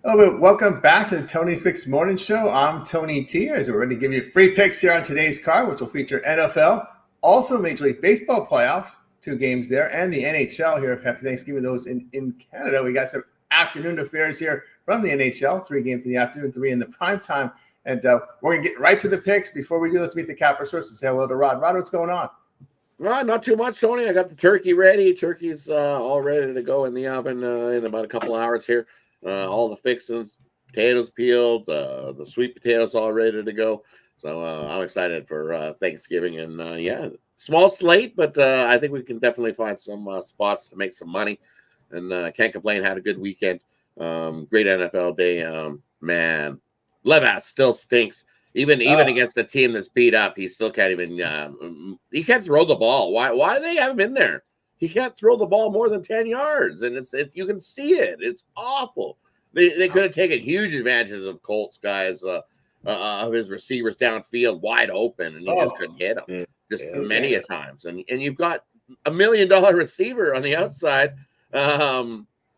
Hello, welcome back to the Tony's Picks Morning Show. I'm Tony T. As we're ready to give you free picks here on today's card, which will feature NFL, also Major League Baseball playoffs, 2 games there, and the NHL here. Happy Thanksgiving those in Canada. We got some afternoon affairs here from the NHL, 3 games in the afternoon, 3 in the prime time. And we're going to get right to the picks. Before we do, let's meet the Capper source and say hello to Rod. Rod, what's going on? Well, not too much, Tony. I got the turkey ready. Turkey's all ready to go in the oven in about a couple hours here. All the fixings, potatoes peeled, the sweet potatoes all ready to go. So I'm excited for Thanksgiving. And small slate, but I think we can definitely find some spots to make some money. And can't complain. Had a good weekend. Great NFL day. Man, Levass still stinks. Even against a team that's beat up, he still can't even. He can't throw the ball. Why do they have him in there? He can't throw the ball more than 10 yards, and it's you can see it. It's awful. They could have taken huge advantages of Colts guys, of his receivers downfield wide open, and he just couldn't hit them many a times. And you've got $1 million receiver on the outside.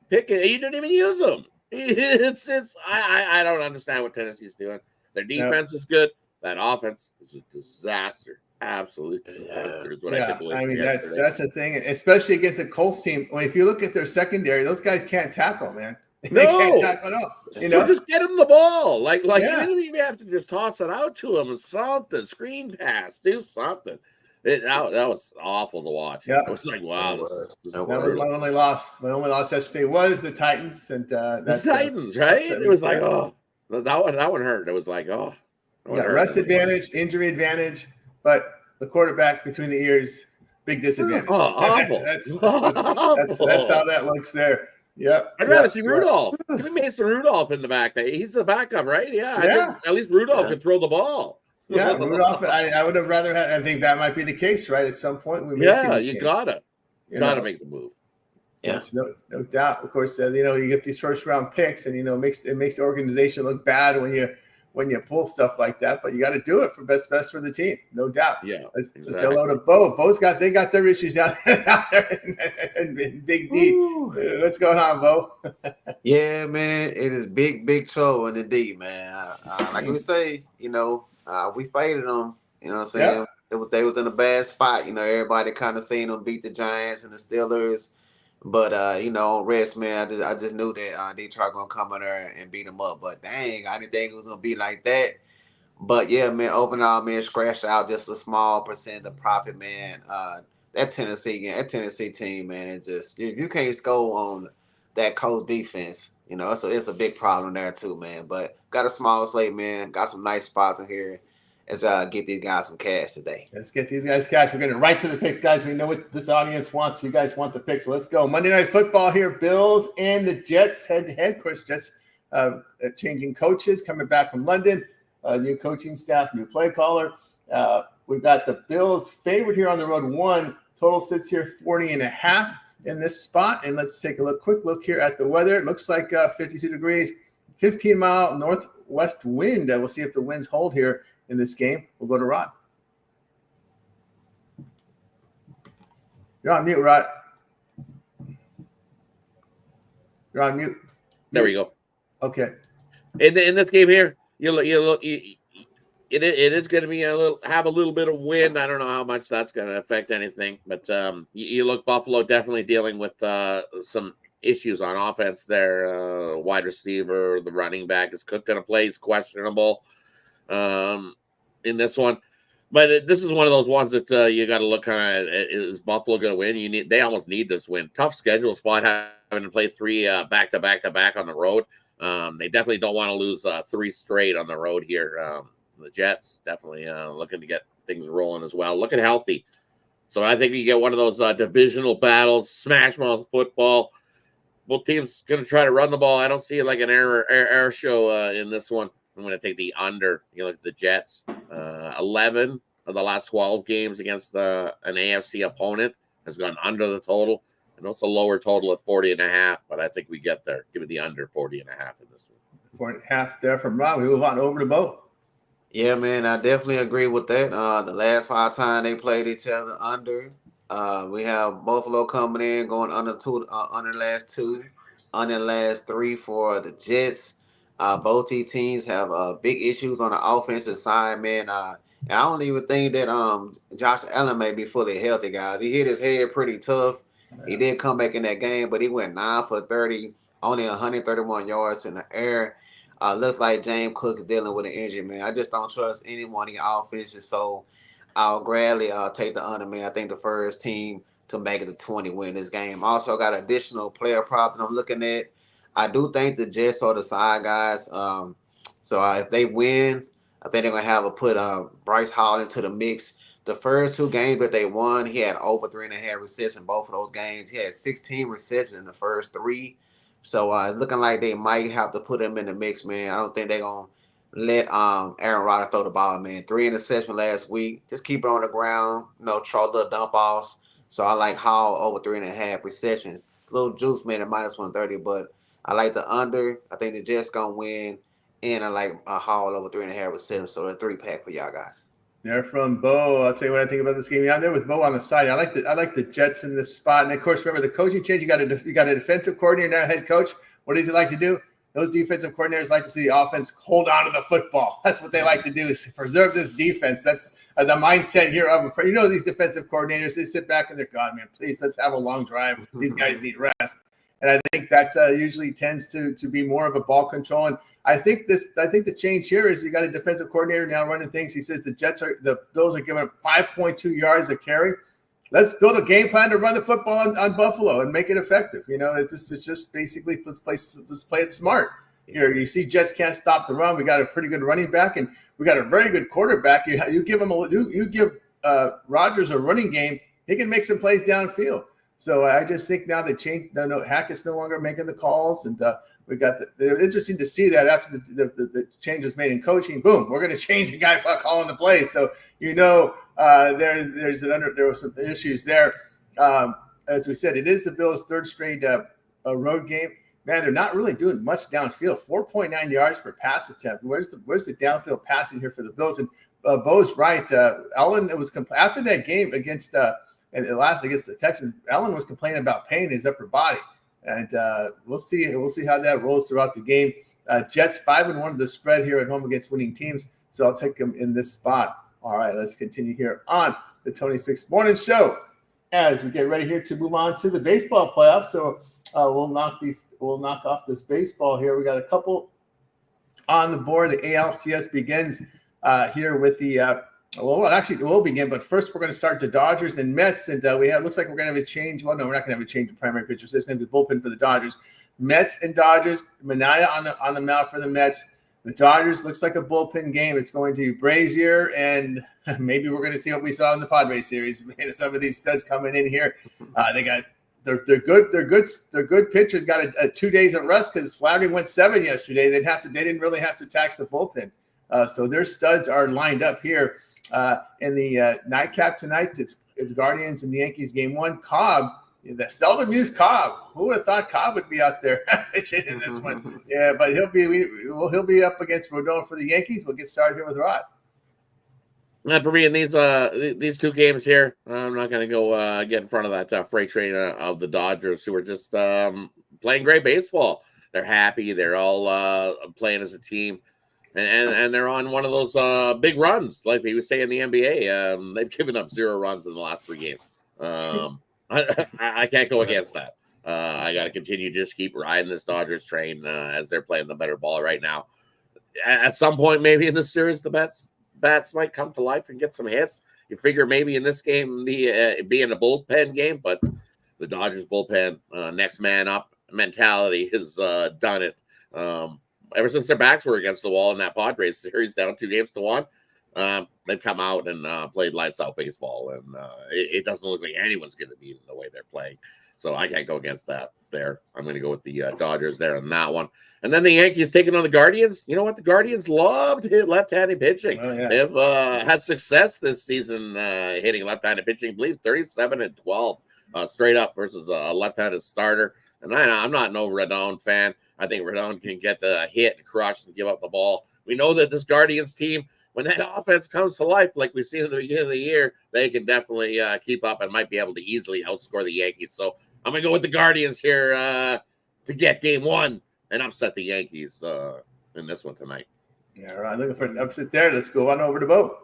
Pick it. You didn't even use him. I don't understand what Tennessee's doing. Their defense is good. That offense is a disaster. Absolute disaster is what I think. I mean, that's the thing, especially against a Colts team. Well, if you look at their secondary, those guys can't tackle, man. They can't tackle at all. So just get them the ball. Like you don't even have to just toss it out to them and something. Screen pass, do something. That was awful to watch. Yeah. It was like, wow. That was my only loss. My only loss yesterday was the Titans. And the Titans, right? It was like, that one hurt. It was like, rest advantage, injury advantage. But the quarterback between the ears, big disadvantage. Awful. That's how that looks there. Yep. I'd rather see Rudolph. Give me Mason Rudolph in the back. He's the backup, right? Yeah. I think at least Rudolph could throw the ball. Yeah, Rudolph. I would have rather had. I think that might be the case, right? At some point, we may see you gotta make the move. Yeah, no doubt. Of course, you get these first round picks, and it makes the organization look bad when you pull stuff like that, but you got to do it for best for the team, no doubt. Yeah, let's say hello to Bo. They got their issues out there in Big D. What's going on, Bo? Yeah, man, it is big trouble in the D, man. Like we say, we faded them. You know what I'm saying? Yeah. They was in a bad spot. Everybody kind of seen them beat the Giants and the Steelers. But rest, man, I just knew that Detroit gonna come in there and beat them up. But dang, I didn't think it was gonna be like that. But yeah, man, overall, man, scratched out just a small percent of profit, man. That Tennessee team, man, it's just if you can't score on that Colts defense, it's a big problem there too, man. But got a small slate, man. Got some nice spots in here. Let's get these guys some cash today. Let's get these guys cash. We're going to right to the picks, guys. We know what this audience wants. You guys want the picks. So let's go. Monday Night Football here. Bills and the Jets head-to-head. Of course, Jets changing coaches, coming back from London. New coaching staff, new play caller. We've got the Bills favored here on the road. 1 total sits here 40.5 in this spot. And let's take a quick look here at the weather. It looks like 52 degrees, 15-mile northwest wind. We'll see if the winds hold here in this game. We'll go to Rod. You're on mute, Rod. You're on mute. There we go. Okay. In this game here, it is going to be have a little bit of wind. I don't know how much that's going to affect anything, but you look Buffalo definitely dealing with some issues on offense there. Wide receiver, the running back is cooked in a play. He's questionable. In this one, but this is one of those ones that you got to look kind of. Is Buffalo going to win? They almost need this win. Tough schedule spot having to play 3 back to back on the road. They definitely don't want to lose 3 straight on the road here. The Jets definitely looking to get things rolling as well. Looking healthy, so I think you get one of those divisional battles, smash mouth football. Both teams going to try to run the ball. I don't see it like an air show in this one. I'm going to take the under. You look at the Jets. 11 of the last 12 games against an AFC opponent has gone under the total. I know it's a lower total at 40.5, but I think we get there. Give it the under 40.5 in this one. 4.5 there from Rob. We move on over to Bo. Yeah, man, I definitely agree with that. The last 5 times they played each other under. We have Buffalo coming in, going under the last 2, under the last 3 for the Jets. Both these teams have big issues on the offensive side, man. And I don't even think that Josh Allen may be fully healthy, guys. He hit his head pretty tough. He did come back in that game, but he went 9 for 30, only 131 yards in the air. Looks like James Cook is dealing with an injury, man. I just don't trust anyone in the offenses, so I'll gladly take the under, man. I think the first team to make it to 20 win this game. Also got additional player prop that I'm looking at. I do think the Jets are the side guys. So if they win, I think they're gonna have put Bryce Hall into the mix. The first 2 games that they won, he had over 3.5 receptions both of those games. He had 16 receptions in the first 3. So looking like they might have to put him in the mix, man. I don't think they're gonna let Aaron Rodgers throw the ball, man. 3 interceptions last week. Just keep it on the ground, throw little dump offs. So I like Hall over 3.5 receptions. A little juice, man, at minus 130, but I like the under. I think the Jets gonna win, and I like Hall over 3.5 receptions. So a 3-pack for y'all guys. They're from Bo. I'll tell you what I think about this game. Yeah, I'm there with Bo on the side. I like the Jets in this spot. And of course, remember the coaching change. You got a defensive coordinator, now head coach. What does he like to do? Those defensive coordinators like to see the offense hold on to the football. That's what they like to do, is preserve this defense. That's the mindset here of these defensive coordinators. They sit back and they're, God, man, please, let's have a long drive. These guys need rest. And I think that usually tends to be more of a ball control. And I think the change here is you got a defensive coordinator now running things. He says the Bills are giving up 5.2 yards a carry. Let's build a game plan to run the football on Buffalo and make it effective. It's just basically let's play it smart. Here you see Jets can't stop the run. We got a pretty good running back and we got a very good quarterback. You give him you give Rodgers a running game, he can make some plays downfield. So I just think now they changed. No, Hackett's no longer making the calls, and we got they're interesting to see that after the change was made in coaching. Boom, we're going to change the guy calling the plays. So there were some issues there. As we said, it is the Bills' 3rd straight road game. Man, they're not really doing much downfield. 4.9 yards per pass attempt. Where's the downfield passing here for the Bills? And Bo's right. Allen, it was after that game against. And last against the Texans, Allen was complaining about pain in his upper body, and we'll see how that rolls throughout the game. Jets 5-1 of the spread here at home against winning teams, so I'll take them in this spot. All right, let's continue here on the Tony's Picks Morning Show as we get ready here to move on to the baseball playoffs. So we'll knock off this baseball here. We got a couple on the board. The ALCS begins here with the. We'll begin, but first we're going to start the Dodgers and Mets, and looks like we're going to have a change. Well, no, we're not going to have a change in primary pitchers. It's going to be bullpen for the Dodgers. Mets and Dodgers. Minaya on the mound for the Mets. The Dodgers looks like a bullpen game. It's going to be Brazier, and maybe we're going to see what we saw in the Padres series. Some of these studs coming in here. They're good pitchers. Got a 2 days of rest because Flaherty went 7 yesterday. They didn't really have to tax the bullpen. So their studs are lined up here. In the nightcap tonight, it's Guardians and the Yankees game 1. Cobb, the seldom used Cobb. Who would have thought Cobb would be out there pitching in this one? Yeah, but he'll be up against Rodon for the Yankees. We'll get started here with Rod. And for me in these 2 games here, I'm not going to go get in front of that freight train of the Dodgers, who are just playing great baseball. They're happy. They're all playing as a team. And they're on one of those big runs, like they would say in the NBA. They've given up 0 runs in the last 3 games. I can't go against that. I got to continue just keep riding this Dodgers train as they're playing the better ball right now. At some point, maybe in this series, the bats might come to life and get some hits. You figure maybe in this game being a bullpen game, but the Dodgers bullpen, next man up mentality has done it. Ever since their backs were against the wall in that Padres series, down 2-1, they've come out and played lights out baseball, and it doesn't look like anyone's going to beat the way they're playing. So I can't go against that there. I'm going to go with the Dodgers there on that one. And then the Yankees taking on the Guardians. You know what? The Guardians love to hit left-handed pitching. Oh, yeah. They've had success this season hitting left-handed pitching. I believe 37-12 straight up versus a left-handed starter. And I'm not no Rodon fan. I think Rodon can get the hit and crush and give up the ball. We know that this Guardians team, when that offense comes to life, like we see in the beginning of the year, they can definitely keep up and might be able to easily outscore the Yankees. So I'm going to go with the Guardians here to get game 1 and upset the Yankees in this one tonight. Yeah, right. Looking for an upset there. Let's go on over to Bo.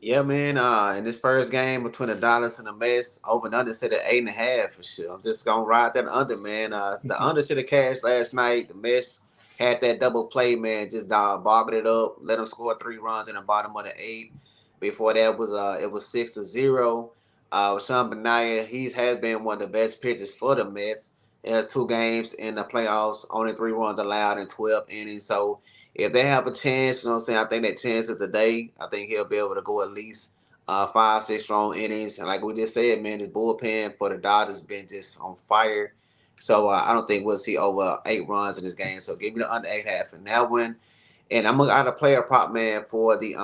Yeah, man. In this first game between the Dallas and the Mets, over and under set at 8.5 for sure. I'm just gonna ride that under, man. The under should have cashed last night. The Mets had that double play, man. Just boggled it up, let them score 3 runs in the bottom of the 8th. Before that was it was 6-0. Sean Benaia, he has been one of the best pitchers for the Mets. He has 2 games in the playoffs, only 3 runs allowed in 12 innings. So if they have a chance, you know what I'm saying, I think that chance is today. I think he'll be able to go at least 5-6 strong innings. And like we just said, man, this bullpen for the Dodgers has been just on fire. So I don't think we'll see over 8 runs in this game. So give me the under 8.5 in that one. And I'm gonna player prop, man, for the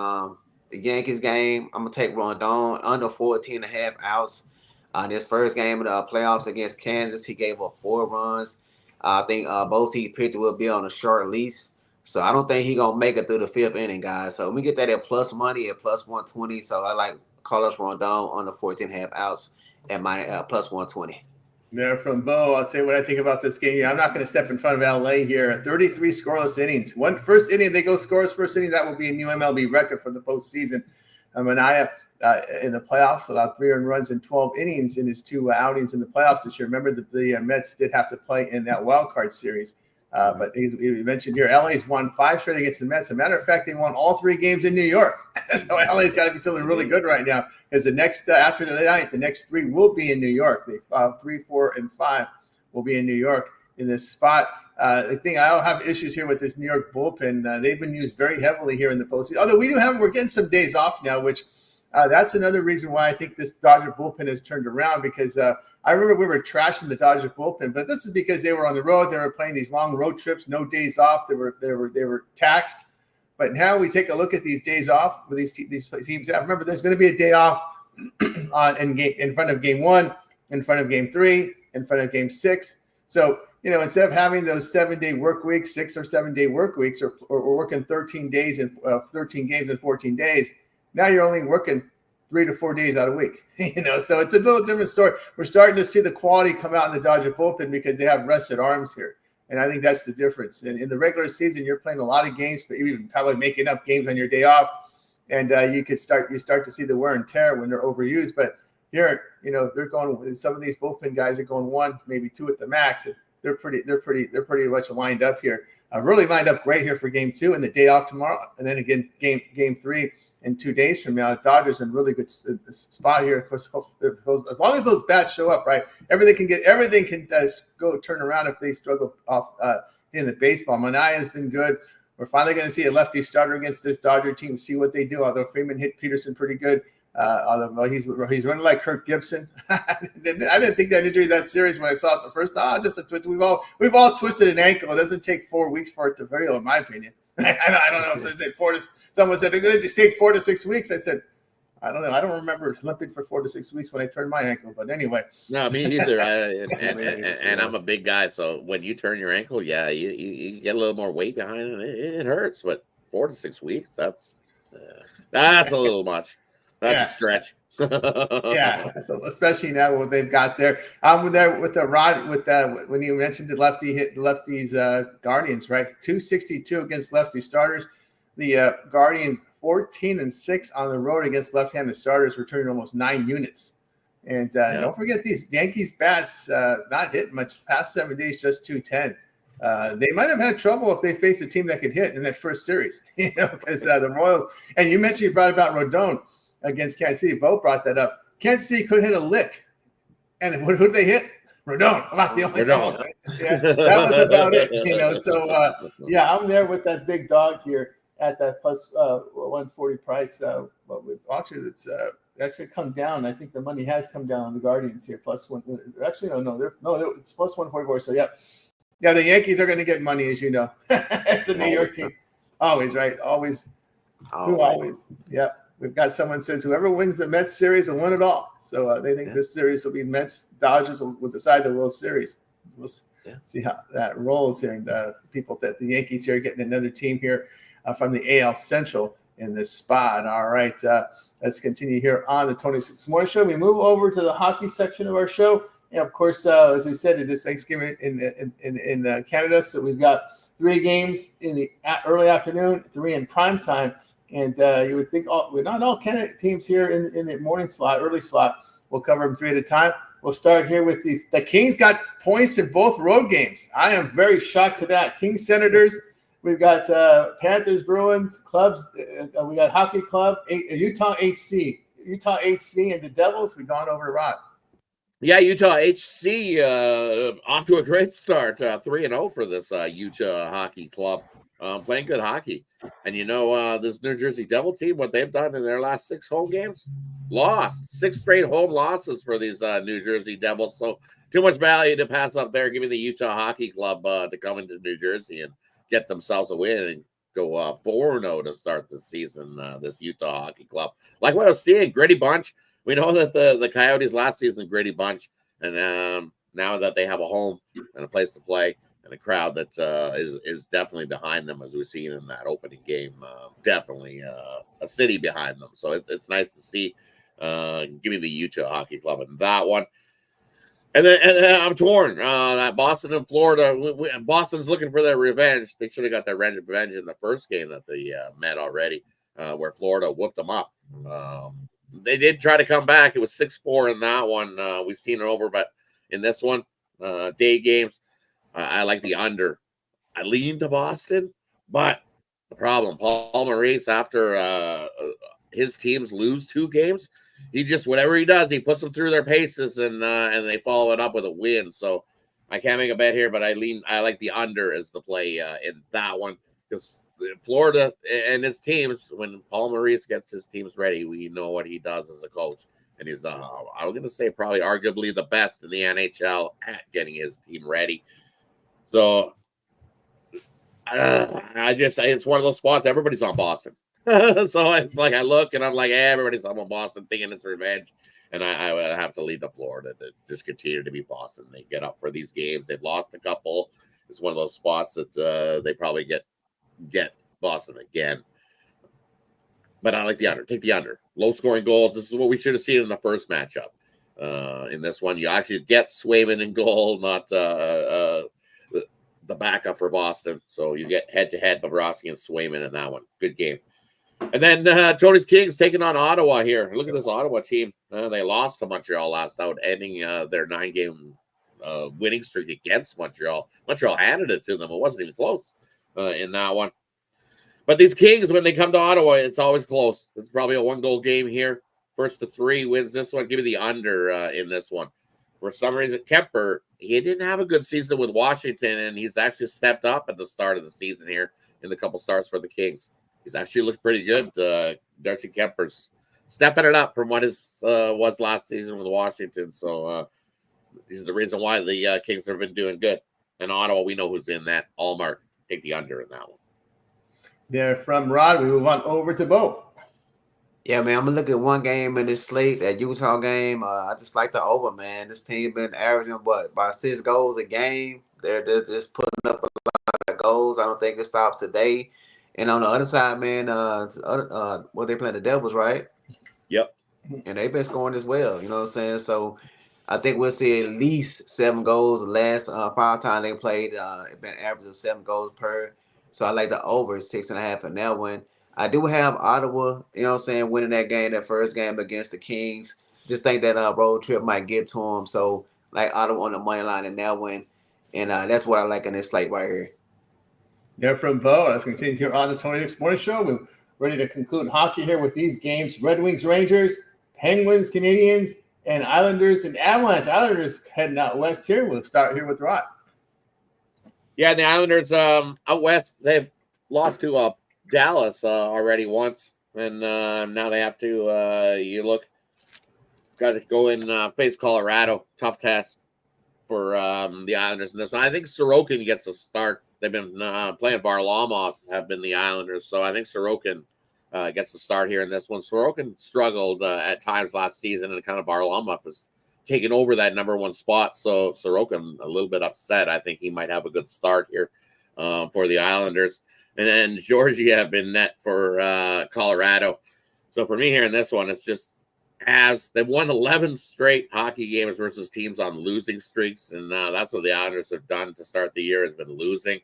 Yankees game. I'm gonna take Rondon under 14.5 outs. This first game of the playoffs against Kansas, he gave up 4 runs. I think both these pitchers will be on a short lease. So I don't think he's going to make it through the 5th inning, guys. So we get that at plus money at plus 120. So I like Carlos Rondon on the 14.5 outs at my plus 120. There from Bo. I'll say what I think about this game. Yeah, I'm not going to step in front of LA here. 33 scoreless innings. First inning, they go scoreless first inning. That will be a new MLB record for the postseason. Manaya in the playoffs allowed 3 earned runs in 12 innings in his 2 outings in the playoffs this year. Remember, the Mets did have to play in that wild card series. But he mentioned here, LA's won 5 straight against the Mets. As a matter of fact, they won all 3 games in New York. So LA's got to be feeling really good right now. Because the next after the night, the next 3 will be in New York. 3, 4, and 5 will be in New York in this spot. The thing I don't have issues here with this New York bullpen. They've been used very heavily here in the postseason. Although we're getting some days off now, which that's another reason why I think this Dodger bullpen has turned around. Because I remember we were trashing the Dodger bullpen, but this is because they were on the road. They were playing these long road trips, no days off. They were taxed. But now we take a look at these days off with these teams. Remember, there's going to be a day off in front of game 1, in front of game 3, in front of game 6. So instead of having those 7-day work weeks, 6 or 7-day work weeks, or working 13 days and 13 games in 14 days, now you're only working 3 to 4 days out a week, so it's a little different story. We're starting to see the quality come out in the Dodger bullpen because they have rested arms here. And I think that's the difference. In the regular season, you're playing a lot of games, but even probably making up games on your day off. And you start to see the wear and tear when they're overused. But here, they're going, some of these bullpen guys are going 1, maybe 2 at the max. They're pretty much lined up here. Really lined up great here for game 2 and the day off tomorrow. And then again, game 3. In 2 days from now, Dodgers in really good spot here. Of course, as long as those bats show up, right, everything can go turn around if they struggle off in the baseball. Manaya has been good. We're finally going to see a lefty starter against this Dodger team. See what they do. Although Freeman hit Peterson pretty good, although he's running like Kirk Gibson. I didn't think that injury that serious when I saw it the first time. Just a twist. We've all twisted an ankle. It doesn't take 4 weeks for it to heal, in my opinion. I don't know if they say someone said they're going to take 4 to 6 weeks. I said, I don't know. I don't remember limping for 4 to 6 weeks when I turned my ankle. But anyway. No, me neither. And I'm a big guy. So when you turn your ankle, yeah, you get a little more weight behind it. It hurts. But 4 to 6 weeks, that's a little much. That's a stretch. Yeah, so especially now what they've got there. I'm there with the rod when you mentioned the lefties Guardians, right? 262 against lefty starters. The Guardians 14-6 on the road against left-handed starters, returning almost 9 units. And don't forget these Yankees bats not hitting much past 7 days, just 210. They might have had trouble if they faced a team that could hit in that first series, because the Royals. And you brought about Rodon against Kansas City. Bo brought that up. Kansas City couldn't hit a lick. And who did they hit? Rodon. About the only goal. Yeah, that was about it. So, I'm there with that big dog here at that plus 140 price. But with auction, it's actually come down. I think the money has come down on the Guardians here. Plus 1. Actually, it's plus 144. So, yeah, the Yankees are going to get money, as you know. It's a New York team. Always, right? Always. Always. Yeah. We've got someone says whoever wins the Mets series will win it all. So they think this series will be Mets. Dodgers will decide the World Series. We'll see how that rolls here. And people that the Yankees here are getting another team here from the AL Central in this spot. All right. Let's continue here on the Tony Six Morning Show. We move over to the hockey section of our show. And of course, as we said, it is Thanksgiving in Canada. So we've got 3 games in the early afternoon, 3 in prime time. And you would think not all Canada teams here in the morning slot, early slot. We'll cover them 3 at a time. We'll start here with these. The Kings got points in both road games. I am very shocked to that. Kings Senators. We've got Panthers, Bruins, clubs. We got Hockey Club, Utah HC. Utah HC and the Devils. We've gone over to Rod. Yeah, Utah HC off to a great start. 3-0 for this Utah Hockey Club. Playing good hockey. And this New Jersey Devil team, what they've done in their last 6 home games, lost 6 straight home losses for these New Jersey Devils. So too much value to pass up there. Give me the Utah Hockey Club to come into New Jersey and get themselves a win and go 4-0 to start the season. This Utah Hockey Club, like what I was seeing, gritty bunch. We know that the Coyotes last season gritty bunch, and now that they have a home and a place to play. And a crowd that is definitely behind them, as we've seen in that opening game. Definitely a city behind them. So it's nice to see. Give me the Utah Hockey Club in that one. And then I'm torn. That Boston and Florida. Boston's looking for their revenge. They should have got their revenge in the first game that they met already, where Florida whooped them up. They did try to come back. It was 6-4 in that one. We've seen it over, but in this one, day games. I like the under. I lean to Boston, but the problem, Paul Maurice, after his teams lose 2 games, he just, whatever he does, he puts them through their paces, and they follow it up with a win. So I can't make a bet here, but I like the under as the play in that one, because Florida and his teams, when Paul Maurice gets his teams ready, we know what he does as a coach. And he's, I'm going to say, probably arguably the best in the NHL at getting his team ready. So it's one of those spots. Everybody's on Boston. So it's like I look and I'm like, everybody's on Boston thinking it's revenge. And I would have to lead to Florida to just continue to be Boston. They get up for these games. They've lost a couple. It's one of those spots that they probably get Boston again. But I like the under. Take the under. Low scoring goals. This is what we should have seen in the first matchup. In this one, you actually get Swayman in goal, not the backup for Boston. So you get head-to-head Bobrovsky and Swayman in that one. Good game. And then Tony's Kings taking on Ottawa here. Look at this Ottawa team. They lost to Montreal last out, ending their 9-game winning streak against Montreal. Montreal handed it to them. It wasn't even close in that one. But these Kings, when they come to Ottawa, it's always close. It's probably a 1-goal game here. First to 3 wins this one. Give me the under in this one. For some reason, Kemper, he didn't have a good season with Washington, and he's actually stepped up at the start of the season here in the couple starts for the Kings. He's actually looked pretty good. Darcy Kemper's stepping it up from what his was last season with Washington. So this is the reason why the Kings have been doing good. And Ottawa, we know who's in that. Allmark, take the under in that one. There from Rod, we move on over to Bo. Yeah, man, I'm going to look at one game in this slate, that Utah game. I just like the over, man. This team been averaging, about 6 goals a game. They're just putting up a lot of goals. I don't think it stops today. And on the other side, man, they playing the Devils, right? Yep. And they've been scoring as well, you know what I'm saying? So I think we'll see at least 7 goals. The last 5 times they played, it's been an average of 7 goals per. So I like the over 6.5 in that one. I do have Ottawa, you know what I'm saying, winning that game, that first game against the Kings. Just think that road trip might get to them. So, like, Ottawa on the money line in that one. And that's what I like in this slate right here. There from Bo. Let's continue here on the 26th Morning Show. We're ready to conclude hockey here with these games. Red Wings, Rangers, Penguins, Canadiens, and Islanders and Avalanche. Islanders heading out west here. We'll start here with Rod. Yeah, the Islanders out west, they've lost to Dallas already once, and now they have to got to go and face Colorado. Tough test for the Islanders in this one. I think Sorokin gets a start. They've been playing Varlamov, have been the Islanders, so I think Sorokin gets the start here in this one. Sorokin struggled at times last season, and kind of Varlamov has taken over that number 1 spot, so Sorokin a little bit upset. I think he might have a good start here for the Islanders. And then Georgiev in net for Colorado. So for me here in this one, it's just they've won 11 straight hockey games versus teams on losing streaks. And that's what the Islanders have done to start the year, has been losing.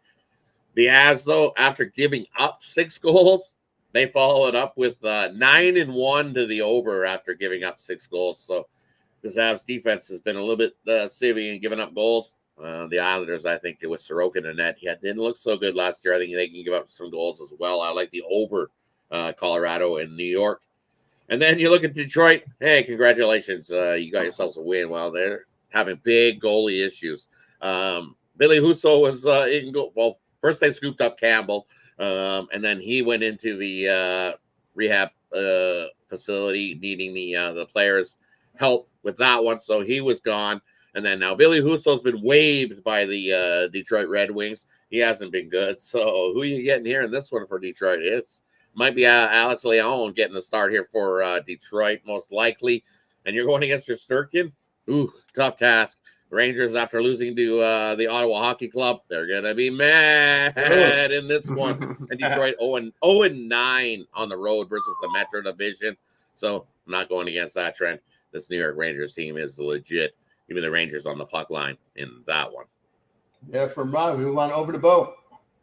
The Avs, though, after giving up 6 goals, they followed up with 9-1 to the over after giving up 6 goals. So this Avs defense has been a little bit civvy and giving up goals. The Islanders, I think, with Sorokin in the net, he didn't look so good last year. I think they can give up some goals as well. I like the over Colorado and New York. And then you look at Detroit. Hey, congratulations. You got yourselves a win. Well, they're having big goalie issues. Billy Husso was in goal. Well, first they scooped up Campbell, and then he went into the rehab facility needing the players' help with that one. So he was gone. And then now Billy Husso's been waived by the Detroit Red Wings. He hasn't been good. So who are you getting here in this one for Detroit? Might be Alex Leon getting the start here for Detroit, most likely. And you're going against your Sturkin? Ooh, tough task. Rangers, after losing to the Ottawa Hockey Club, they're going to be mad in this one. And Detroit 0-9 on the road versus the Metro Division. So I'm not going against that trend. This New York Rangers team is legit. Even the Rangers on the puck line in that one. Yeah, from Ron, we move on over to Bo.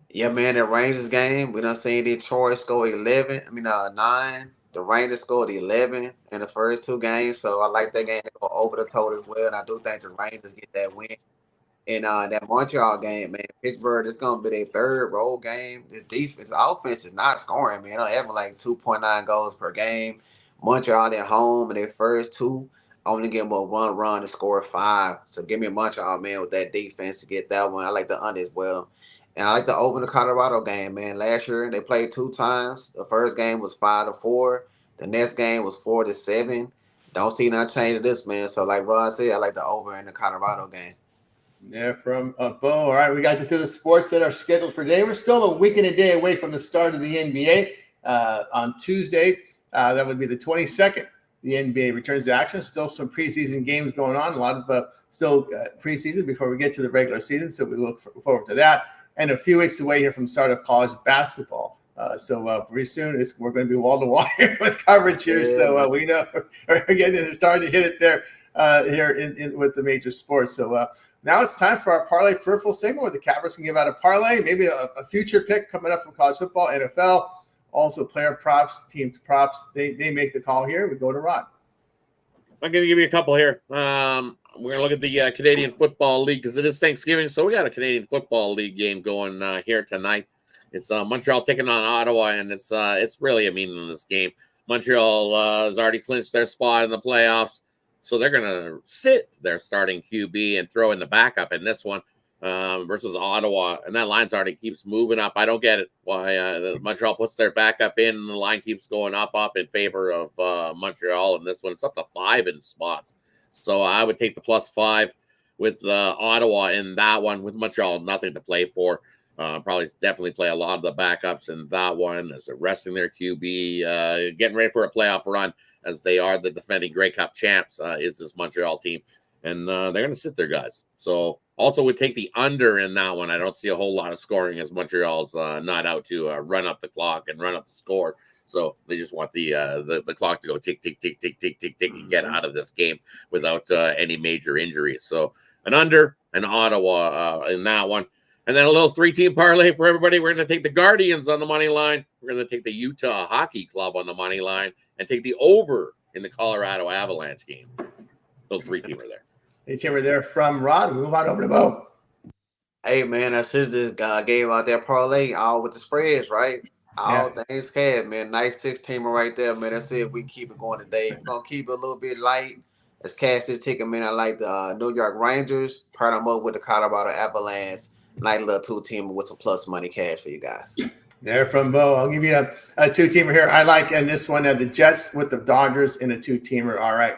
Yeah, man, that Rangers game, we done seen Detroit score 9. The Rangers scored 11 in the first 2 games, so I like that game to go over the total as well, and I do think the Rangers get that win. And that Montreal game, man, Pittsburgh, it's going to be their 3rd road game. This defense, offense is not scoring, man. They're having like 2.9 goals per game. Montreal at home in their first 2. Only give them a 1 run to score 5. So give me a Montreal, man, with that defense to get that one. I like the under as well. And I like the over in the Colorado game, man. Last year, they played 2 times. The first game was 5-4. The next game was 4-7. Don't see no change to this, man. So like Rod said, I like the over in the Colorado game. Yeah, from Bo. All right, we got you through the sports that are scheduled for today. We're still a week and a day away from the start of the NBA. On Tuesday, that would be the 22nd. The NBA returns to action. Still some preseason games going on. A lot of still preseason before we get to the regular season. So we look forward to that. And a few weeks away here from start of college basketball. So pretty soon we're going to be wall to wall here with coverage here. Yeah. So we know we're starting to hit it there here in with the major sports. So now it's time for our parlay peripheral segment where the Cappers can give out a parlay, maybe a future pick coming up from college football, NFL. Also, player props, team props, they make the call here. We go to Rod. I'm going to give you a couple here. We're going to look at the Canadian Football League because it is Thanksgiving. So we got a Canadian Football League game going here tonight. It's Montreal taking on Ottawa, and it's really a meaningless game. Montreal has already clinched their spot in the playoffs, so they're going to sit their starting QB and throw in the backup in this one. Versus Ottawa, and that line's already keeps moving up. I don't get it why Montreal puts their backup in, and the line keeps going up in favor of Montreal. And this one, it's up to 5 in spots. So I would take the +5 with Ottawa in that one. With Montreal, nothing to play for. Probably definitely play a lot of the backups in that one as they're resting their QB, getting ready for a playoff run as they are the defending Grey Cup champs. Is this Montreal team, and they're going to sit their guys. So. Also would take the under in that one. I don't see a whole lot of scoring as Montreal's not out to run up the clock and run up the score. So they just want the clock to go tick, tick, tick, tick, tick, tick, tick, and get out of this game without any major injuries. So an under, an Ottawa in that one. And then a little 3-team parlay for everybody. We're going to take the Guardians on the money line. We're going to take the Utah Hockey Club on the money line and take the over in the Colorado Avalanche game. Little 3-teamer there. Hey, Tim, we're there from Rod. We move on over to Bo. Hey, man, I should have just gave out that parlay all with the spreads, right? All things had, man. Nice 6-teamer right there, man. That's it. We keep it going today. We're going to keep it a little bit light. Let's cash this ticket, man. I like the New York Rangers. Pair them up with the Colorado Avalanche. Nice little 2-teamer with some plus money cash for you guys. There from Bo. I'll give you a 2-teamer here. I like in this one the Jets with the Dodgers in a 2-teamer. All right.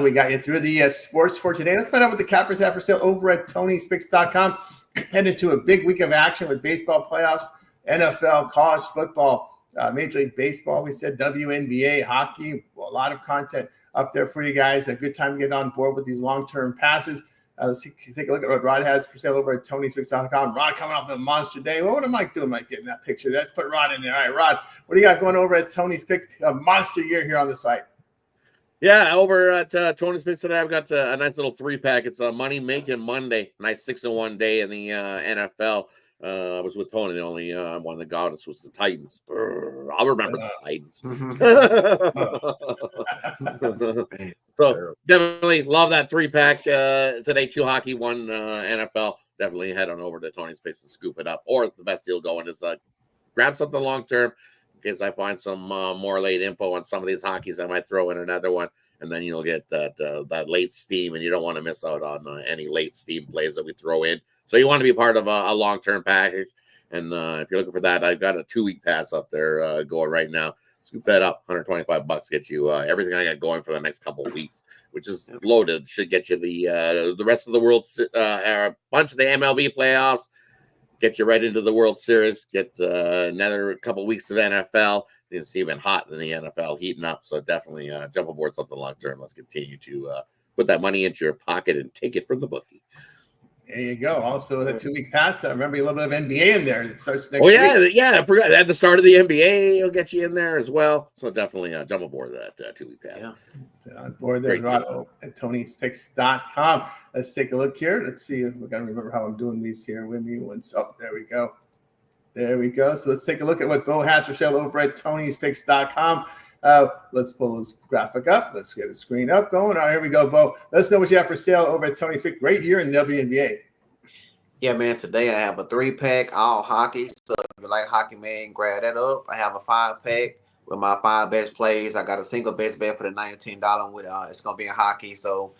We got you through the sports for today. Let's find out what the Cappers have for sale over at TonySpix.com. Headed to a big week of action with baseball playoffs, NFL, college football, Major League Baseball. We said WNBA, hockey, a lot of content up there for you guys. A good time to get on board with these long-term passes. Let's take a look at what Rod has for sale over at TonySpix.com. Rod coming off the monster day. Well, what am I doing? Mike getting that picture? Let's put Rod in there. All right, Rod, what do you got going over at TonySpix? A monster year here on the site. Yeah, over at Tony Smith today, I've got a nice little 3-pack. It's a Money Making Monday. Nice 6-1 day in the NFL. I was with Tony. The only one that got us was the Titans. I'll remember the Titans. So definitely love that 3-pack today. 2 hockey, 1 NFL. Definitely head on over to Tony's Picks and scoop it up. Or the best deal going is grab something long term in case I find some more late info on some of these hockeys. I might throw in another one, and then you'll get that late steam, and you don't want to miss out on any late steam plays that we throw in. So you want to be part of a long term package. And if you're looking for that, I've got a 2-week pass up there going right now. Scoop that up, $125 gets you everything I got going for the next couple of weeks, which is loaded. Should get you the rest of the World, bunch of the MLB playoffs, get you right into the World Series, get another couple of weeks of NFL. It's even hot in the NFL, heating up. So definitely jump aboard something long term. Let's continue to put that money into your pocket and take it from the bookie. There you go. Also, the 2-week pass. I remember a little bit of NBA in there. It starts next week. I forgot at the start of the NBA, it'll get you in there as well. So definitely jump aboard that 2-week pass. Yeah. On board there, Rob at Tony'sPicks.com. Let's take a look here. Let's see. We're gonna remember how I'm doing these here with me once. Oh, there we go. There we go. So let's take a look at what Bo has for sale over at Tony'sPicks.com. Let's pull this graphic up. Let's get the screen up going. All right, here we go, Bo. Let's know what you have for sale over at Tony's Pick. Great year in the WNBA. Yeah, man. Today I have a 3-pack all hockey. So if you like hockey, man, grab that up. I have a 5-pack with my 5 best plays. I got a single best bet for the $19 with it's gonna be in hockey. So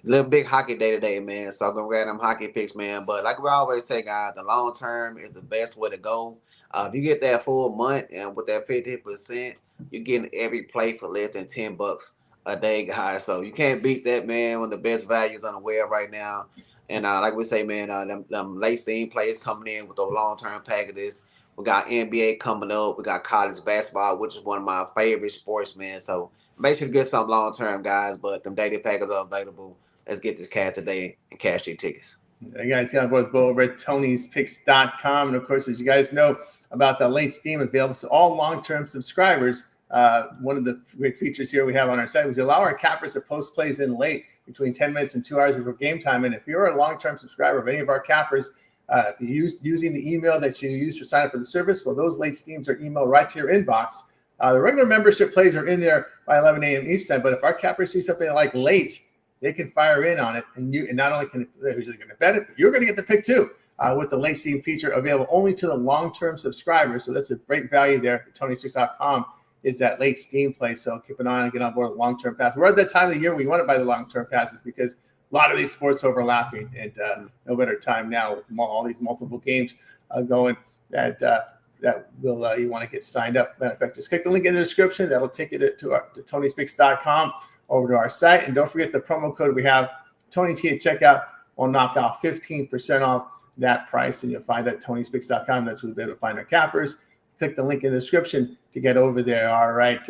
little big hockey day today, man. So I'm gonna grab them hockey picks, man. But like we always say, guys, the long term is the best way to go. If you get that full month and with that 50%, you're getting every play for less than $10 a day, guys. So you can't beat that, man. One of the best values on the web right now. And like we say, man, them late steam plays coming in with those long-term packages. We got NBA coming up. We got college basketball, which is one of my favorite sports, man. So make sure to get some long-term, guys. But them daily packages are available. Let's get this cash today and cash your tickets. You guys got both Bo over at Tony'sPicks.com. And, of course, as you guys know about the late steam available to all long-term subscribers, one of the great features here we have on our site was allow our cappers to post plays in late between 10 minutes and 2 hours of game time. And if you're a long-term subscriber of any of our cappers, if you using the email that you use to sign up for the service, well, those late steams are emailed right to your inbox. The regular membership plays are in there by 11 a.m. each time. But if our cappers see something like late, they can fire in on it. And not only can they're going to bet it, but you're going to get the pick too with the late steam feature available only to the long-term subscribers. So that's a great value there at Tony'sPicks.com. Is that late steam play. So keep an eye on and get on board the long-term pass. We're at that time of the year where you want to buy the long-term passes because a lot of these sports overlapping, and no better time now with all these multiple games going that will you want to get signed up. Matter of fact, just click the link in the description. That'll take you to Tony'sPicks.com over to our site. And don't forget the promo code we have, Tony T at checkout, will knock out 15% off that price. And you'll find that at Tony'sPicks.com. That's where we'll be able to find our cappers. Click the link in the description to get over there. All right.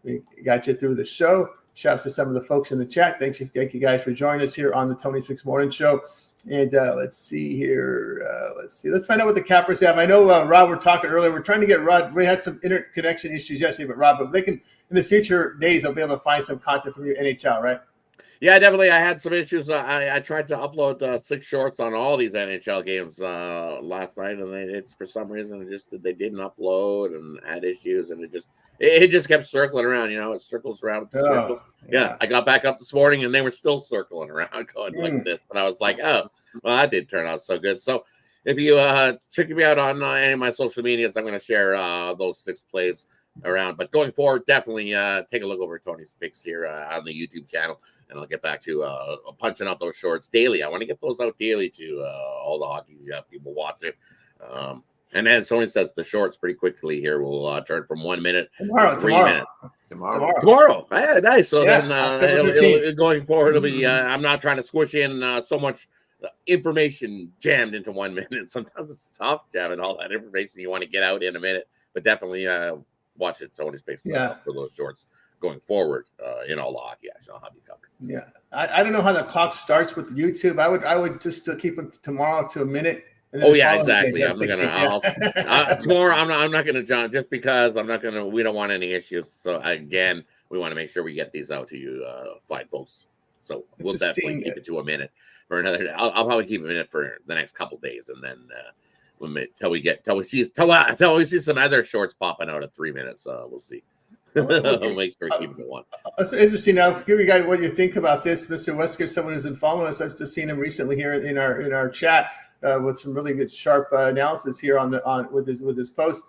We got you through the show. Shout out to some of the folks in the chat. Thank you guys for joining us here on the Tony's Picks Morning Show. And let's see here. Let's find out what the cappers have. I know, Rob, we're talking earlier. We're trying to get Rod. We had some internet connection issues yesterday, but Rob, they can, in the future days, they'll be able to find some content from you, NHL, right? Yeah, definitely. I had some issues. I tried to upload 6 shorts on all these NHL games last night, and for some reason they didn't upload and had issues, and it just kept circling around. You know, it circles around. Yeah, I got back up this morning, and they were still circling around, going like this, and I was like, oh, well, that didn't turn out so good. So if you check me out on any of my social medias, I'm going to share those 6 plays around. But going forward, definitely take a look over at Tony's Picks here on the YouTube channel. And I'll get back to punching out those shorts daily. I want to get those out daily to all the hockey people watching. And as Tony says, the shorts pretty quickly here will turn from 1 minute to 3 minutes. Tomorrow. Yeah, nice. So then going forward, it'll be. I'm not trying to squish in so much information jammed into 1 minute. Sometimes it's tough jamming all that information you want to get out in a minute. But definitely watch it. Tony's Picks for those shorts. Going forward, in all the hockey action, I'll have you covered. Yeah, I don't know how the clock starts with YouTube. I would just keep it tomorrow to a minute. And then exactly. I'm gonna tomorrow. I'm not gonna jump just because I'm not gonna. We don't want any issues. So again, we want to make sure we get these out to you, fine folks. So we'll definitely keep it to a minute for another. I'll probably keep a minute for the next couple days, and then Till we see some other shorts popping out at 3 minutes. We'll see. We'll make sure we keep it to 1. It's interesting. Now, give you guys what you think about this, Mr. Wesker. Someone who's been following us. I've just seen him recently here in our chat with some really good, sharp analysis here with his post.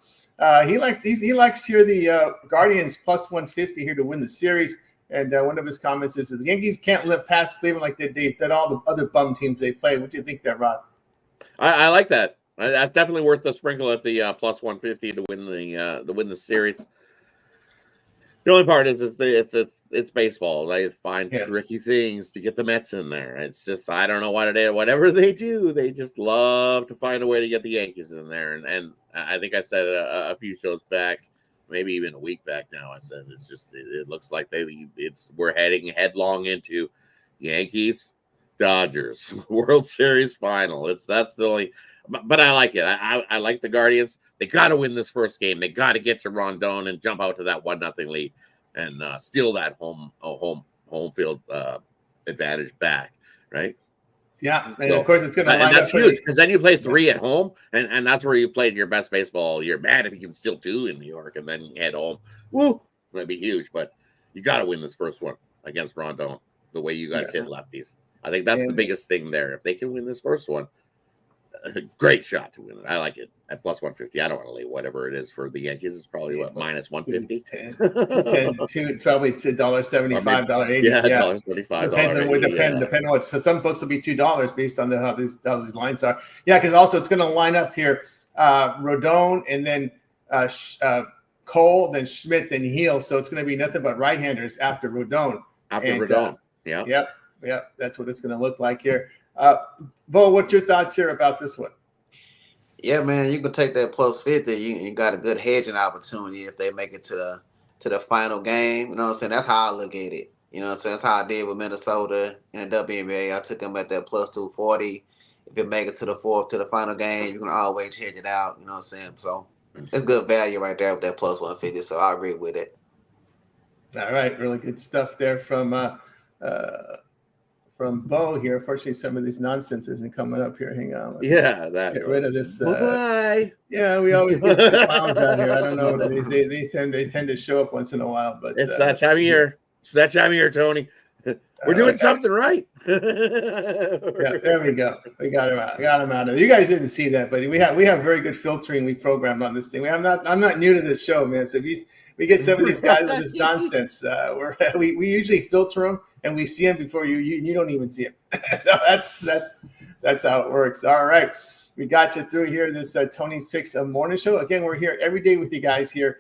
He likes here the Guardians plus 150 here to win the series. And one of his comments is the Yankees can't live past Cleveland like they've done all the other bum teams they play. What do you think there, Rod? I like that. That's definitely worth the sprinkle at the plus 150 to win the series. The only part is it's baseball. They find tricky things to get the Mets in there. It's just I don't know whatever they do, they just love to find a way to get the Yankees in there. And I think I said a few shows back, maybe even a week back now. I said it looks like we're heading headlong into Yankees Dodgers World Series final. That's the only. But I like it. I like the Guardians. They got to win this first game. They got to get to Rondon and jump out to that 1-0 lead and steal that home field advantage back, right? Yeah, and of course it's going to line that's up huge because then you play 3 at home, and that's where you played your best baseball all year. Man, if you can steal 2 in New York and then head home, woo, that'd be huge. But you got to win this first one against Rondon the way you guys hit lefties. I think that's the biggest thing there. If they can win this first one, a great shot to win it. I like it at plus 150. I don't want to lay whatever it is for the Yankees. It's probably minus 150. 10, probably $1.75, $1.80. Yeah, $1.75. Depends on what. So some books will be $2 based on how these lines are. Yeah, because also it's going to line up here. Rodon and then Cole, then Schmidt, then Heel. So it's going to be nothing but right-handers after Rodon. Rodon. Yep. That's what it's going to look like here. Bo, what's your thoughts here about this one? Yeah, man, you can take that plus 50. You got a good hedging opportunity if they make it to the final game. You know what I'm saying? That's how I look at it. You know what I'm saying? That's how I did with Minnesota in the WNBA. I took them at that plus 240. If you make it to the final game, you can always hedge it out. You know what I'm saying? So it's good value right there with that plus 150. So I agree with it. All right, really good stuff there from Bo here. Unfortunately, some of these nonsense isn't coming up here. Hang on. Get rid of this. Bye. Yeah, we always get some clowns out here. I don't know. They tend to show up once in a while, but it's that time of year. It's that time of year, Tony. We're doing something right. Yeah, there we go. We got him out. Of it. You guys didn't see that, but we have very good filtering we programmed on this thing. I'm not new to this show, man. So if we get some of these guys with this nonsense, we usually filter them and we see them before you don't even see them. So that's how it works. All right, we got you through here. This Tony's Picks morning show. Again, we're here every day with you guys here.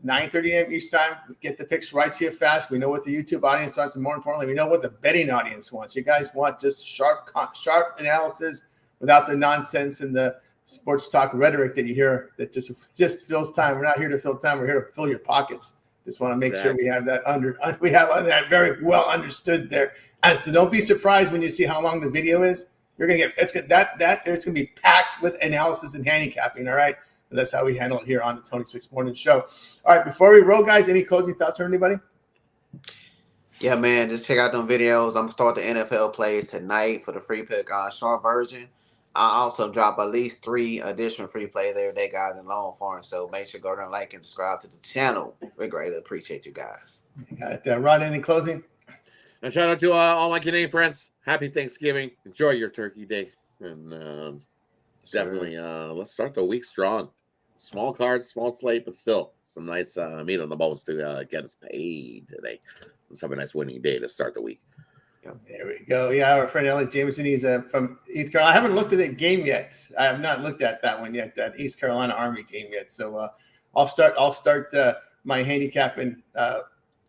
9:30 a.m. each time. We get the picks right to you fast. We know what the YouTube audience wants, and more importantly, we know what the betting audience wants. You guys want just sharp analysis without the nonsense and the sports talk rhetoric that you hear that just fills time. We're not here to fill time. We're here to fill your pockets. Just want to make sure we have that that very well understood there. And so don't be surprised when you see how long the video is. You're gonna get it's gonna be packed with analysis and handicapping. All right. That's how we handle it here on the Tony's Picks Morning Show. All right, before we roll, guys, any closing thoughts from anybody? Yeah, man, just check out them videos. I'm going to start the NFL plays tonight for the free pick short version. I also drop at least 3 additional free plays every day, guys, in long form. So make sure to go there and like and subscribe to the channel. We greatly appreciate you guys. You got it. Ron, any closing? And shout out to all my Canadian friends. Happy Thanksgiving. Enjoy your turkey day. And definitely let's start the week strong. Small cards, small slate, but still some nice meat on the bones to get us paid today. Let's have a nice winning day to start the week. There we go. Yeah, our friend Elliot Jameson, he's from East Carolina. I haven't looked at that game yet. I have not looked at that one yet, that East Carolina Army game yet. So I'll start my handicapping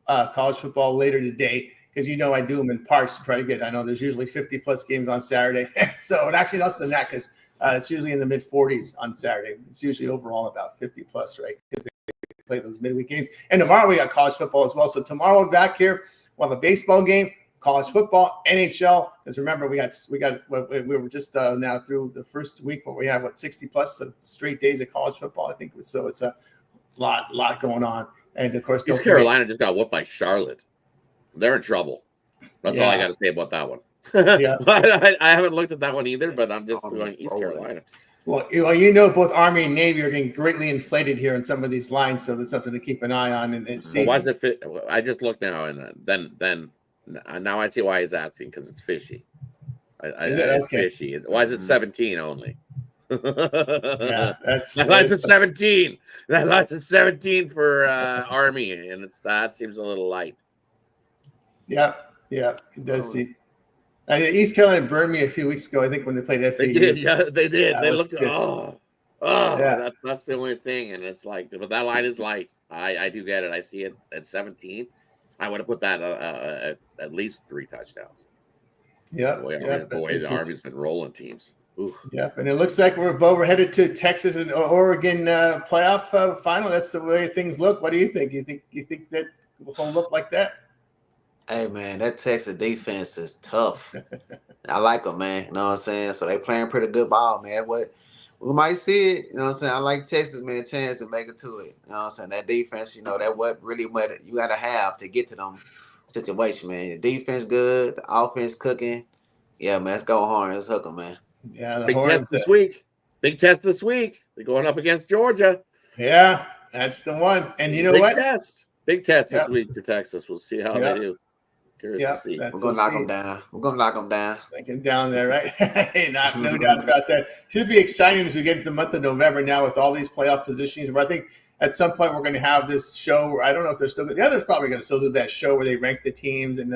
college football later today because I do them in parts to try to get. I know there's usually 50+ games on Saturday, so and actually less than that because. It's usually in the mid-40s on Saturday. It's usually overall about 50+, right? Because they play those midweek games. And tomorrow we got college football as well. So tomorrow we're back here. We'll have a baseball game, college football, NHL. Because remember, we were just now through the first week where we have 60+ straight days of college football. I think so. It's a lot going on. And of course, East Carolina just got whooped by Charlotte. They're in trouble. That's all I got to say about that one. Yeah, I haven't looked at that one either, but I'm just going East Carolina. Well, you know, both Army and Navy are getting greatly inflated here in some of these lines, so that's something to keep an eye on and see. Well, why is it? I just looked now, and then now I see why he's asking, because it's fishy. It's okay? fishy. Why is it 17 only? Yeah, that line's at 17. That line's at 17 for Army, and that seems a little light. Yeah, it does seem. East Carolina burned me a few weeks ago, I think, when they played FAU. They did, yeah, they did. They looked at yeah. That's the only thing, and it's like, but that line is light. I do get it. I see it at 17. I would have put that at least 3 touchdowns. Yeah, the way the Army's been rolling teams. Ooh. Yep, and it looks like we're headed to Texas and Oregon playoff final. That's the way things look. What do you think? You think that will look like that? Hey, man, that Texas defense is tough. I like them, man. You know what I'm saying? So they playing pretty good ball, man. What we might see it, you know what I'm saying? I like Texas, man, chance to make it to it. You know what I'm saying? That defense, you know, that what you got to have to get to them situation, man. The defense good, the offense cooking. Yeah, man, let's go hard. Let's hook them, man. Yeah, big test this week. Big test this week. They're going up against Georgia. Yeah, that's the one. And you know what? Big test this week for Texas. We'll see how they do. Yeah, we're gonna knock them down. We're gonna knock them down. Like down there, right? No doubt about that. Should be exciting as we get into the month of November now with all these playoff positions. But I think at some point we're going to have this show. I don't know if they're still good. The others probably going to still do that show where they rank the teams and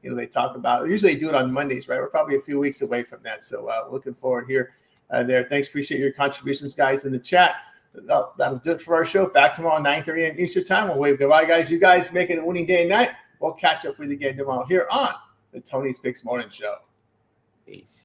they talk about. Usually they do it on Mondays, right? We're probably a few weeks away from that, so looking forward here. There. Thanks, appreciate your contributions, guys, in the chat. That'll do it for our show. Back tomorrow, 9:30 a.m. Eastern time. We'll wave goodbye, guys. You guys make it a winning day and night. We'll catch up with you again tomorrow here on the Tony's Picks Morning Show. Peace.